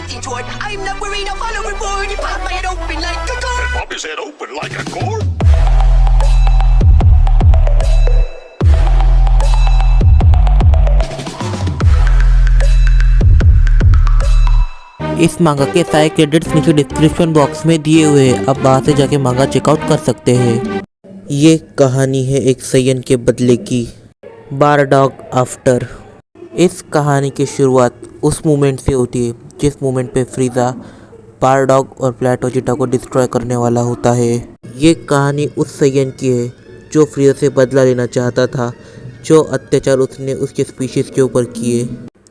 nothing toward. I'm not worried, I'll follow reward. You pop my head open like a gourd. Pop his head open like a gourd? इस मांगा के सारे credits नीचे description box में दिए हुए हैं, आप वहाँ से जाके मांगा चेकआउट कर सकते हैं। ये कहानी है एक सयन के बदले की, बारडॉग आफ्टर। इस कहानी की शुरुआत उस मोमेंट से होती है जिस मोमेंट पे फ्रीज़ा बारडॉग और प्लेट वेजिटा को डिस्ट्रॉय करने वाला होता है। ये कहानी उस सयन की है जो फ्रीज़ा से बदला लेना चाहता था, जो अत्याचार उसने उसके स्पीशीज़ के ऊपर किए,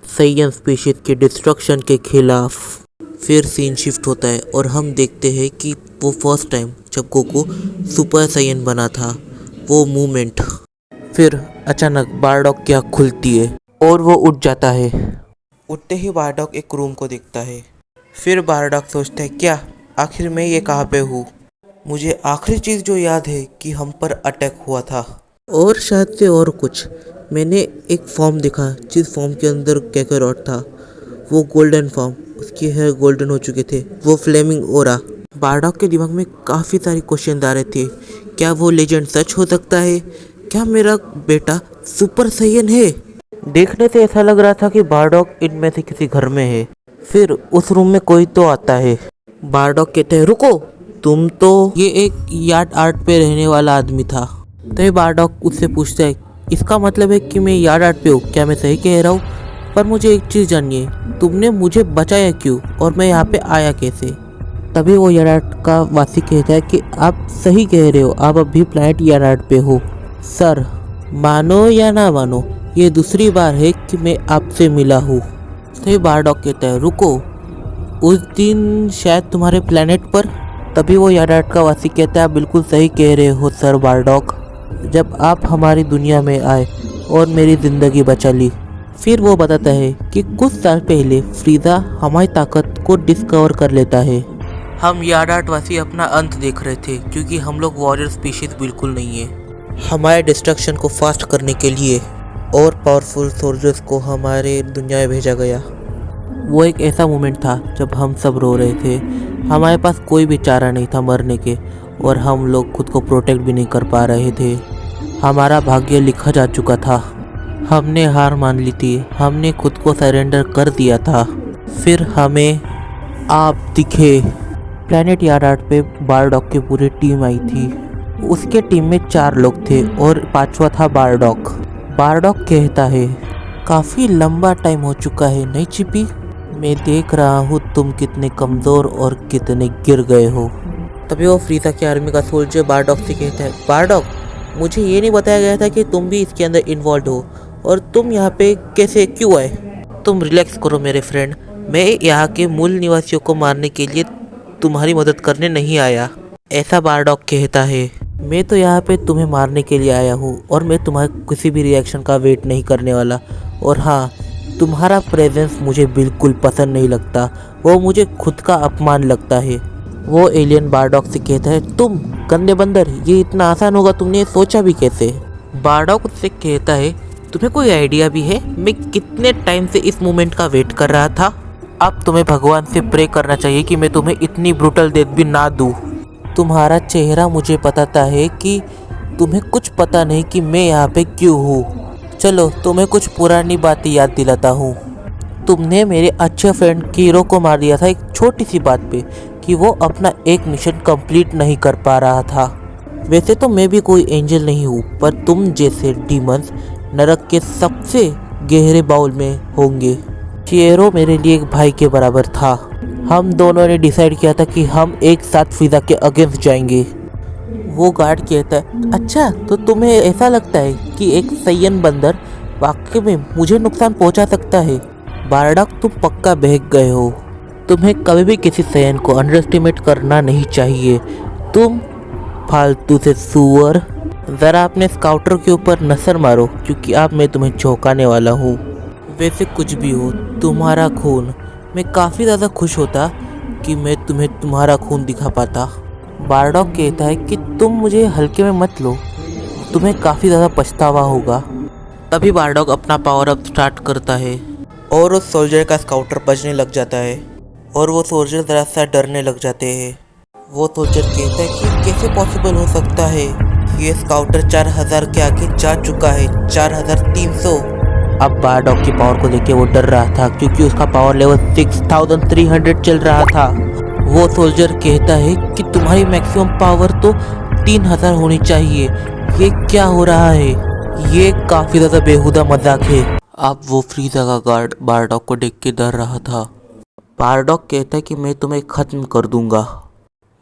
सयन स्पीशीज़ के डिस्ट्रक्शन के खिलाफ। फिर सीन शिफ्ट होता है और हम देखते हैं कि वो फर्स्ट टाइम जब गोकू सुपर सयन बना था, वो मूवमेंट। फिर अचानक बारडॉग की आँख खुलती है और वो उठ जाता है। उठते ही बारडॉग एक रूम को देखता है। फिर बारडॉग सोचता है, क्या आखिर मैं ये कहाँ पे हूँ? मुझे आखिरी चीज़ जो याद है कि हम पर अटैक हुआ था, और शायद से और कुछ। मैंने एक फॉर्म देखा जिस फॉर्म के अंदर कैकरॉट था, वो गोल्डन फॉर्म, उसके हेयर गोल्डन हो चुके थे, वो फ्लेमिंग ओरा। बारडॉग के दिमाग में काफ़ी सारे क्वेश्चन आ रहे थे। क्या वो लेजेंड सच हो सकता है? क्या मेरा बेटा सुपर सयन है? देखने से ऐसा लग रहा था कि बारडॉग इनमें से किसी घर में है। फिर उस रूम में कोई तो आता है। बारडॉग कहते हैं, रुको, तुम तो ये एक यार्ड आर्ट पे रहने वाला आदमी था। तो ये बारडॉग उससे पूछता है, इसका मतलब है कि मैं यार्ड आर्ट पे हूँ, क्या मैं सही कह रहा हूँ? पर मुझे एक चीज़ जानिए, तुमने मुझे बचाया क्यों और मैं यहाँ पे आया कैसे? तभी वो यार्ड आर्ट का वासी कहता है कि आप सही कह रहे हो, आप अभी प्लैनेट यार्ड आर्ट पे हो। सर, मानो या ना मानो, ये दूसरी बार है कि मैं आपसे मिला हूँ। तो ये बारडॉग कहता है, रुको, उस दिन शायद तुम्हारे प्लैनेट पर। तभी वो यार्ड आर्ट का वासी कहता है, आप बिल्कुल सही कह रहे हो सर बारडॉग, जब आप हमारी दुनिया में आए और मेरी ज़िंदगी बचा ली। फिर वो बताता है कि कुछ साल पहले फ्रीज़ा हमारी ताकत को डिस्कवर कर लेता है। हम यार्ड आर्ट वासी अपना अंत देख रहे थे क्योंकि हम लोग वॉरियर स्पीशीज़ बिल्कुल नहीं है। हमारे डिस्ट्रक्शन को फास्ट करने के लिए और पावरफुल सोल्जर्स को हमारे दुनिया में भेजा गया। वो एक ऐसा मोमेंट था जब हम सब रो रहे थे, हमारे पास कोई भी चारा नहीं था मरने के, और हम लोग खुद को प्रोटेक्ट भी नहीं कर पा रहे थे। हमारा भाग्य लिखा जा चुका था, हमने हार मान ली थी, हमने खुद को सरेंडर कर दिया था। फिर हमें आप दिखे। प्लैनेट यार्ड आर्ट पे बारडॉग की पूरी टीम आई थी। उसके टीम में 4 लोग थे और 5वां था बारडॉग। बारडॉग कहता है, काफ़ी लंबा टाइम हो चुका है नहीं चिपी? मैं देख रहा हूँ तुम कितने कमज़ोर और कितने गिर गए हो। तभी वो फ्रीज़ा की आर्मी का सोल्जर बारडॉग से कहता है, बारडॉग, मुझे ये नहीं बताया गया था कि तुम भी इसके अंदर इन्वॉल्व हो, और तुम यहाँ पे कैसे क्यों आए? तुम रिलैक्स करो मेरे फ्रेंड, मैं यहाँ के मूल निवासियों को मारने के लिए तुम्हारी मदद करने नहीं आया। ऐसा बारडॉग कहता है, मैं तो यहाँ पे तुम्हें मारने के लिए आया हूँ और मैं तुम्हारे किसी भी रिएक्शन का वेट नहीं करने वाला। और हाँ, तुम्हारा प्रेजेंस मुझे बिल्कुल पसंद नहीं लगता, वो मुझे खुद का अपमान लगता है। वो एलियन बारडॉग से कहता है, तुम गंदे बंदर, ये इतना आसान होगा तुमने सोचा भी कैसे? बारडॉग उससे कहता है, तुम्हें कोई आइडिया भी है मैं कितने टाइम से इस मोमेंट का वेट कर रहा था? अब तुम्हें भगवान से प्रे करना चाहिए कि मैं तुम्हें इतनी ब्रूटल डेथ भी ना दूँ। तुम्हारा चेहरा मुझे बताता है कि तुम्हें कुछ पता नहीं कि मैं यहाँ पे क्यों हूँ। चलो तुम्हें कुछ पुरानी बातें याद दिलाता हूँ। तुमने मेरे अच्छे फ्रेंड कीरो को मार दिया था एक छोटी सी बात पे, कि वो अपना एक मिशन कंप्लीट नहीं कर पा रहा था। वैसे तो मैं भी कोई एंजल नहीं हूँ, पर तुम जैसे डीमंस नरक के सबसे गहरे बाउल में होंगे। कीरो मेरे लिए एक भाई के बराबर था। हम दोनों ने डिसाइड किया था कि हम एक साथ फ्रीज़ा के अगेंस्ट जाएंगे। वो गार्ड कहता है, अच्छा तो तुम्हें ऐसा लगता है कि एक सयन बंदर वाकई में मुझे नुकसान पहुंचा सकता है? बारडॉग, तुम पक्का बहक गए हो। तुम्हें कभी भी किसी सयन को अंडर एस्टिमेट करना नहीं चाहिए। तुम फालतू से सुअर, ज़रा अपने स्काउटर के ऊपर नजर मारो क्योंकि अब मैं तुम्हें चौंकाने वाला हूँ। वैसे कुछ भी हो, तुम्हारा खून, मैं काफ़ी ज़्यादा खुश होता कि मैं तुम्हें तुम्हारा खून दिखा पाता। बारडॉग कहता है कि तुम मुझे हल्के में मत लो, तुम्हें काफ़ी ज़्यादा पछतावा होगा। तभी बारडॉग अपना पावर अप स्टार्ट करता है और उस सोल्जर का स्काउटर बजने लग जाता है और वो सोल्जर ज़रा सा डरने लग जाते हैं। वो सोल्जर कहता है कि कैसे पॉसिबल हो सकता है, ये स्काउटर 4000 के आगे जा चुका है, 4300। अब बारडॉग की पावर को लेके वो डर रहा था क्योंकि उसका पावर लेवल 6300 चल रहा था। वो सोल्जर कहता है कि तुम्हारी मैक्सिमम पावर तो 3000 होनी चाहिए, ये क्या हो रहा है, ये काफ़ी ज़्यादा बेहुदा मजाक है। अब वो फ्रीजा का गार्ड बारडॉग को देख के डर रहा था। बारडॉग कहता है कि मैं तुम्हें ख़त्म कर दूंगा।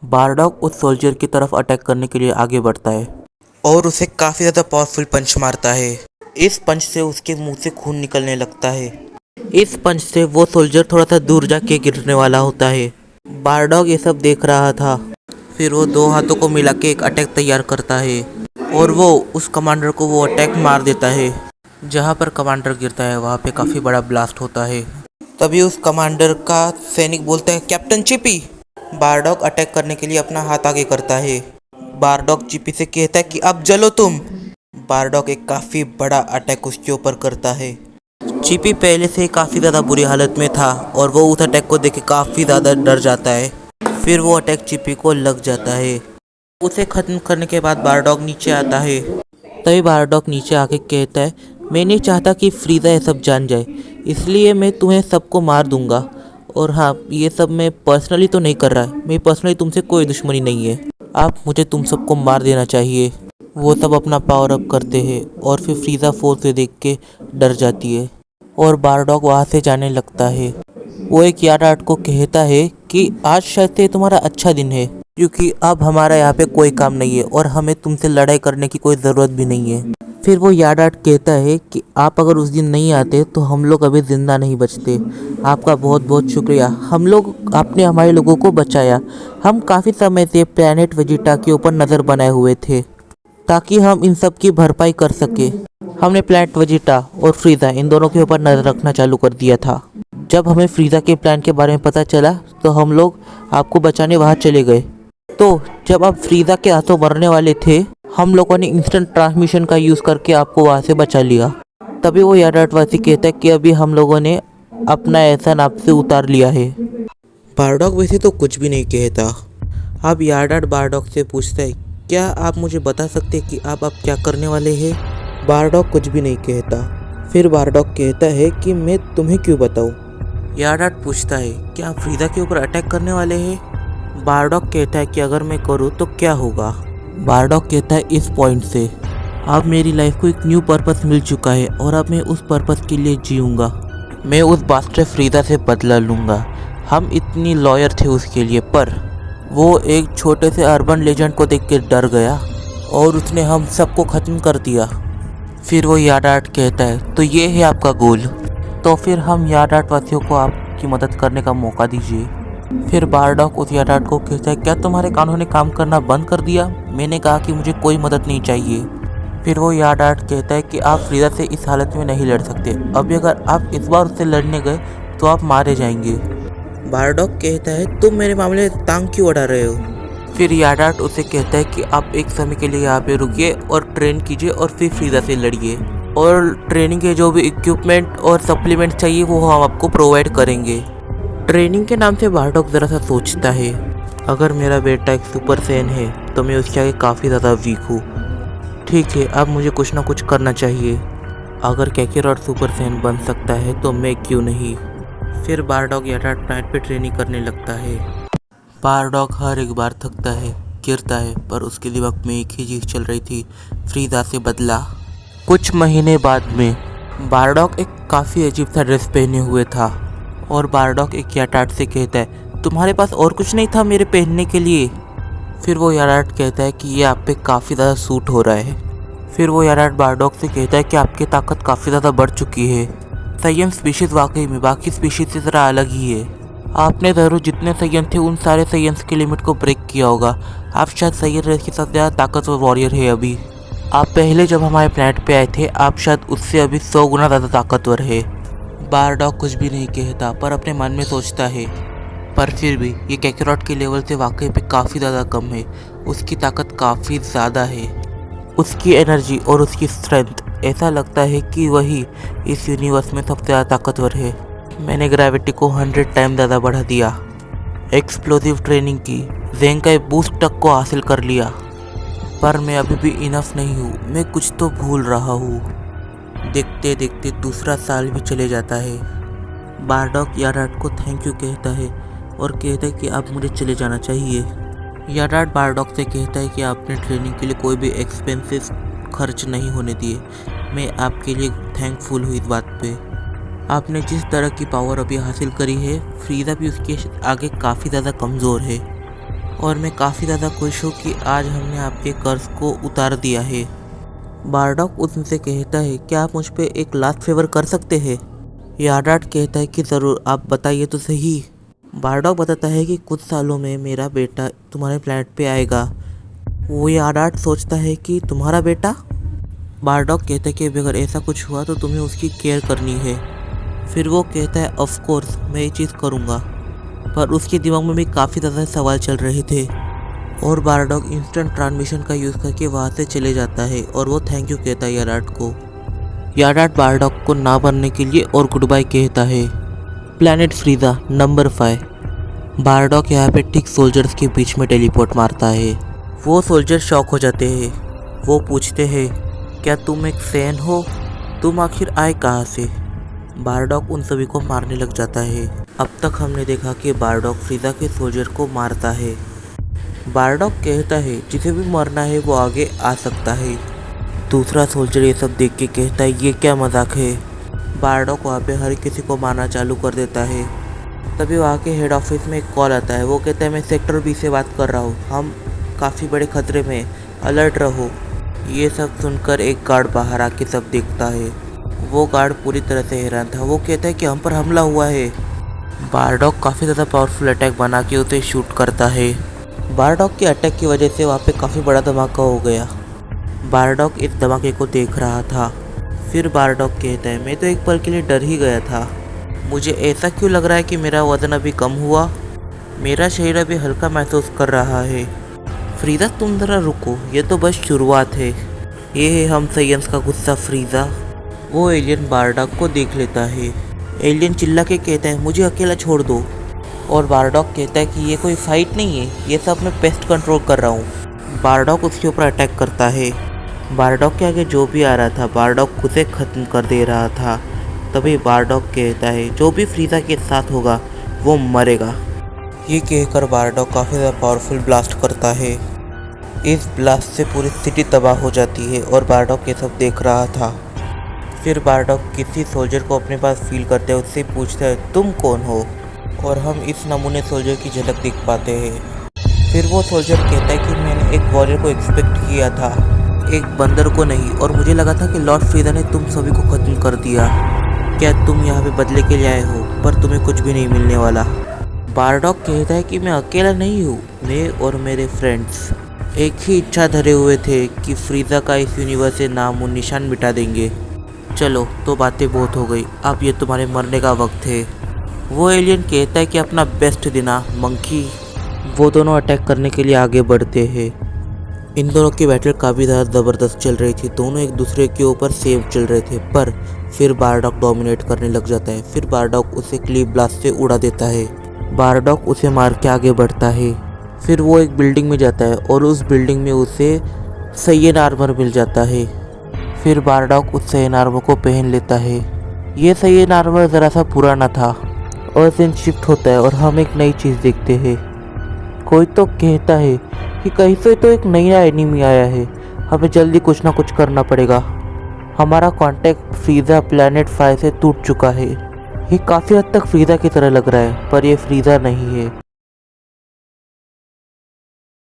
बारडॉग उस सोल्जर की तरफ अटैक करने के लिए आगे बढ़ता है और उसे काफ़ी ज़्यादा पावरफुल पंच मारता है। इस पंच से उसके मुंह से खून निकलने लगता है। इस पंच से वो सोल्जर थोड़ा सा दूर जाके गिरने वाला होता है। बारडॉग ये सब देख रहा था। फिर वो दो हाथों को मिला के एक अटैक तैयार करता है और वो उस कमांडर को वो अटैक मार देता है। जहाँ पर कमांडर गिरता है वहाँ पे काफ़ी बड़ा ब्लास्ट होता है। तभी उस कमांडर का सैनिक बोलता है, कैप्टन चिपी। बारडॉग अटैक करने के लिए अपना हाथ आगे करता है। बारडॉग चिपी से कहता है कि अब जलो तुम। बारडॉग एक काफ़ी बड़ा अटैक उसके ऊपर करता है। चिपी पहले से काफ़ी ज़्यादा बुरी हालत में था और वो उस अटैक को देख के काफ़ी ज़्यादा डर जाता है। फिर वो अटैक चिपी को लग जाता है। उसे ख़त्म करने के बाद बारडॉग नीचे आता है। तभी बारडॉग नीचे आके कहता है, मैं नहीं चाहता कि फ्रीजा ये सब जान जाए, इसलिए मैं तुम्हें सबको मार दूंगा। और हाँ, ये सब मैं पर्सनली तो नहीं कर रहा है, मेरी पर्सनली तुमसे कोई दुश्मनी नहीं है, आप मुझे तुम सबको मार देना चाहिए। वो सब अपना पावर अप करते हैं और फिर फ्रीजा फोर्स से देख के डर जाती है और बारडॉग वहाँ से जाने लगता है। वो एक यार्डार्ड को कहता है कि आज शायद से तुम्हारा अच्छा दिन है क्योंकि अब हमारा यहाँ पे कोई काम नहीं है और हमें तुमसे लड़ाई करने की कोई ज़रूरत भी नहीं है। फिर वो यार्डार्ड कहता है कि आप अगर उस दिन नहीं आते तो हम लोग अभी ज़िंदा नहीं बचते। आपका बहुत बहुत शुक्रिया, हम लोग आपने हमारे लोगों को बचाया। हम काफ़ी समय से प्लैनेट वेजिटा के ऊपर नज़र बनाए हुए थे ताकि हम इन सब की भरपाई कर सके। हमने प्लैनेट वेजिटा और फ्रीजा इन दोनों के ऊपर नज़र रखना चालू कर दिया था। जब हमें फ्रीजा के प्लान के बारे में पता चला तो हम लोग आपको बचाने वहाँ चले गए। तो जब आप फ्रीजा के हाथों मरने वाले थे, हम लोगों ने इंस्टेंट ट्रांसमिशन का यूज़ करके आपको वहाँ से बचा लिया। तभी वो यार्डार्डवासी कहता है कि अभी हम लोगों ने अपना एहसान आपसे उतार लिया है। बारडॉग वैसे तो कुछ भी नहीं कहता। अब यार्डार्ड बारडॉग से पूछता है, क्या आप मुझे बता सकते हैं कि आप अब क्या करने वाले हैं? बारडॉग कुछ भी नहीं कहता। फिर बारडॉग कहता है कि मैं तुम्हें क्यों बताऊं? यार्डार्ड पूछता है, क्या आप फ्रीजा के ऊपर अटैक करने वाले हैं? बारडॉग कहता है कि अगर मैं करूं तो क्या होगा? बारडॉग कहता है, इस पॉइंट से अब मेरी लाइफ को एक न्यू पर्पस मिल चुका है और अब मैं उस पर्पस के लिए जीऊँगा। मैं उस बास्टर फ्रीजा से बदला लूँगा। हम इतनी लॉयर थे उसके लिए, पर वो एक छोटे से अर्बन लेजेंड को देख के डर गया और उसने हम सबको ख़त्म कर दिया। फिर वो यार्डार्ड कहता है, तो ये है आपका गोल, तो फिर हम यार्डार्ड वासियों को आपकी मदद करने का मौका दीजिए। फिर बारडॉग उस यार्डार्ड को कहता है, क्या तुम्हारे कानों ने काम करना बंद कर दिया? मैंने कहा कि मुझे कोई मदद नहीं चाहिए। फिर वो यार्डार्ड कहता है कि आप फ्रीजा से इस हालत में नहीं लड़ सकते, अभी अगर आप इस बार उससे लड़ने गए तो आप मारे जाएंगे। बारडॉग कहता है, तुम मेरे मामले में टांग क्यों अड़ा रहे हो? फिर यार्डार्ड उसे कहता है कि आप एक समय के लिए यहाँ पे रुकिए और ट्रेन कीजिए और फिर फ्रीजा से लड़िए, और ट्रेनिंग के जो भी इक्विपमेंट और सप्लीमेंट चाहिए वो हम आपको प्रोवाइड करेंगे। ट्रेनिंग के नाम से बारडॉग ज़रा सा सोचता है, अगर मेरा बेटा एक सुपर सैन है तो मैं उसके आगे काफ़ी ज़्यादा वीक हूँ। ठीक है, अब मुझे कुछ ना कुछ करना चाहिए। अगर कैकेरॉट सुपर सैन बन सकता है तो मैं क्यों नहीं। फिर बारडॉग यार्डार्ड प्लैनेट पे ट्रेनिंग करने लगता है। बारडॉग हर एक बार थकता है, गिरता है, पर उसके दिमाग में एक ही चीज़ चल रही थी, फ्रीजा से बदला। कुछ महीने बाद में बारडॉग एक काफ़ी अजीब सा ड्रेस पहने हुए था और बारडॉग एक यार्डार्ड से कहता है, तुम्हारे पास और कुछ नहीं था मेरे पहनने के लिए? फिर वो यार्डार्ड कहता है कि ये आप पे काफ़ी ज़्यादा सूट हो रहा है। फिर वो यार्डार्ड बारडॉग से कहता है कि आपकी ताकत काफ़ी ज़्यादा बढ़ चुकी है। सयन स्पीशीज़ वाकई में बाकी स्पीशीज़ से ज़रा अलग ही है। आपने ज़रूर जितने सयन थे उन सारे सयंस के लिमिट को ब्रेक किया होगा। आप शायद सयन रेस के सबसे ज़्यादा ताकतवर वॉरियर है अभी। आप पहले जब हमारे प्लैनेट पे आए थे आप शायद उससे अभी 100 गुना ज़्यादा ताकतवर है। बारडॉग कुछ भी नहीं कहता पर अपने मन में सोचता है, पर फिर भी ये कैकेरॉट के लेवल से वाकई पे काफ़ी ज़्यादा कम है। उसकी ताकत काफ़ी ज़्यादा है, उसकी एनर्जी और उसकी स्ट्रेंथ, ऐसा लगता है कि वही इस यूनिवर्स में सबसे ज़्यादा ताकतवर है। मैंने ग्रेविटी को 100 टाइम ज़्यादा बढ़ा दिया। एक्सप्लोसिव ट्रेनिंग की, ज़ेंकाई बूस्ट तक को हासिल कर लिया, पर मैं अभी भी इनफ नहीं हूँ। मैं कुछ तो भूल रहा हूँ। देखते देखते दूसरा साल भी चले जाता है। बारडॉग याडाट को थैंक यू कहता है और कहता है कि अब मुझे चले जाना चाहिए। याडाट बारडॉग से कहता है कि आपने ट्रेनिंग के लिए कोई भी एक्सपेंसेस खर्च नहीं होने दिए। मैं आपके लिए थैंकफुल हूँ इस बात पे। आपने जिस तरह की पावर अभी हासिल करी है, फ्रीज़ा भी उसके आगे काफ़ी ज़्यादा कमज़ोर है और मैं काफ़ी ज़्यादा खुश हूँ कि आज हमने आपके कर्ज को उतार दिया है। बारडॉग उससे कहता है क्या आप मुझ पे एक लास्ट फेवर कर सकते हैं? याडाट कहता है कि ज़रूर, आप बताइए तो सही। बारडॉग बताता है कि कुछ सालों में मेरा बेटा तुम्हारे प्लैनेट पे आएगा। वो याडाट सोचता है कि तुम्हारा बेटा? बारडॉग कहता है कि अगर ऐसा कुछ हुआ तो तुम्हें उसकी केयर करनी है। फिर वो कहता है ऑफ कोर्स मैं ये चीज़ करूँगा, पर उसके दिमाग में भी काफ़ी ज़्यादा सवाल चल रहे थे और बारडॉग इंस्टेंट ट्रांसमिशन का यूज़ करके वहाँ से चले जाता है और वो थैंक यू कहता है याडाट को। याडाट बारडॉग को ना बनने के लिए और गुड बाय कहता है। Planet फ्रीज़ा number 5। बारडॉग यहाँ पे ठीक सोल्जर्स के बीच में टेलीपोर्ट मारता है। वो सोल्जर शॉक हो जाते हैं। वो पूछते हैं क्या तुम एक सैन हो? तुम आखिर आए कहाँ से? बारडॉग उन सभी को मारने लग जाता है। अब तक हमने देखा कि बारडॉग फ्रीज़ा के सोल्जर को मारता है। बारडॉग कहता है जिसे भी मरना है वो आगे आ सकता है। दूसरा सोल्जर ये सब देख के कहता है ये क्या मजाक है। बारडॉग वहाँ पे हर किसी को मारना चालू कर देता है। तभी वहाँ के हेड ऑफिस में एक कॉल आता है। वो कहता है मैं सेक्टर बी से बात कर रहा हूँ, हम काफ़ी बड़े खतरे में, अलर्ट रहो। ये सब सुनकर एक गार्ड बाहर आके सब देखता है। वो गार्ड पूरी तरह से हैरान था। वो कहता है कि हम पर हमला हुआ है। बारडॉग काफ़ी ज़्यादा पावरफुल अटैक बना के उसे शूट करता है। बारडॉग के अटैक की वजह से वहाँ पे काफ़ी बड़ा धमाका हो गया। बारडॉग इस धमाके को देख रहा था। फिर बारडॉग कहता है मैं तो एक पल के लिए डर ही गया था। मुझे ऐसा क्यों लग रहा है कि मेरा वज़न अभी कम हुआ? मेरा शरीर अभी हल्का महसूस कर रहा है। फ्रीज़ा तुम ज़रा रुको, ये तो बस शुरुआत है। ये है हम साइंस का गुस्सा फ्रीज़ा। वो एलियन बारडॉग को देख लेता है। एलियन चिल्ला के कहता है मुझे अकेला छोड़ दो। और बारडॉग कहता है कि ये कोई फाइट नहीं है, ये सब मैं पेस्ट कंट्रोल कर रहा हूँ। बारडॉग उसके ऊपर अटैक करता है। बारडॉग के आगे जो भी आ रहा था बारडॉग खुद से ख़त्म कर दे रहा था। तभी बारडॉग कहता है जो भी फ्रीज़ा के साथ होगा वो मरेगा। ये कहकर बारडॉग काफ़ी ज़्यादा पावरफुल ब्लास्ट करता है। इस ब्लास्ट से पूरी सिटी तबाह हो जाती है और बारडॉग ये सब देख रहा था। फिर बारडॉग किसी सोल्जर को अपने पास फील करते हैं, उससे पूछता है तुम कौन हो? और हम इस नमूने सोल्जर की झलक देख पाते हैं। फिर वो सोल्जर कहता है कि मैंने एक वॉरियर को एक्सपेक्ट किया था, एक बंदर को नहीं, और मुझे लगा था कि लॉर्ड फ्रीज़ा ने तुम सभी को ख़त्म कर दिया। क्या तुम यहाँ पे बदले के लिए आए हो? पर तुम्हें कुछ भी नहीं मिलने वाला। बारडॉग कहता है कि मैं अकेला नहीं हूँ, मैं और मेरे फ्रेंड्स एक ही इच्छा धरे हुए थे कि फ्रीज़ा का इस यूनिवर्स से नाम और निशान मिटा देंगे। चलो तो बातें बहुत हो गई, अब ये तुम्हारे मरने का वक्त है। वो एलियन कहता है कि अपना बेस्ट देना मंकी। वो दोनों अटैक करने के लिए आगे बढ़ते हैं। इन दोनों की बैटल काफ़ी ज़्यादा ज़बरदस्त चल रही थी। दोनों एक दूसरे के ऊपर सेम चल रहे थे, पर फिर बारडॉग डोमिनेट करने लग जाता है। फिर बारडॉग उसे क्लीव ब्लास्ट से उड़ा देता है। बारडॉग उसे मार के आगे बढ़ता है। फिर वो एक बिल्डिंग में जाता है और उस बिल्डिंग में उसे सैयन आर्मर मिल जाता है। फिर बारडॉग उस सैयन आर्मर को पहन लेता है। ये सैयन आर्मर ज़रा सा पुराना था और सीन शिफ्ट होता है और हम एक नई चीज़ देखते हैं। कोई तो कहता है कि कहीं से तो एक नया एनिमी आया है, हमें जल्दी कुछ ना कुछ करना पड़ेगा। हमारा कांटेक्ट फ्रीज़ा प्लैनेट 5 से टूट चुका है। ये काफ़ी हद तक फ्रीज़ा की तरह लग रहा है, पर ये फ्रीज़ा नहीं है।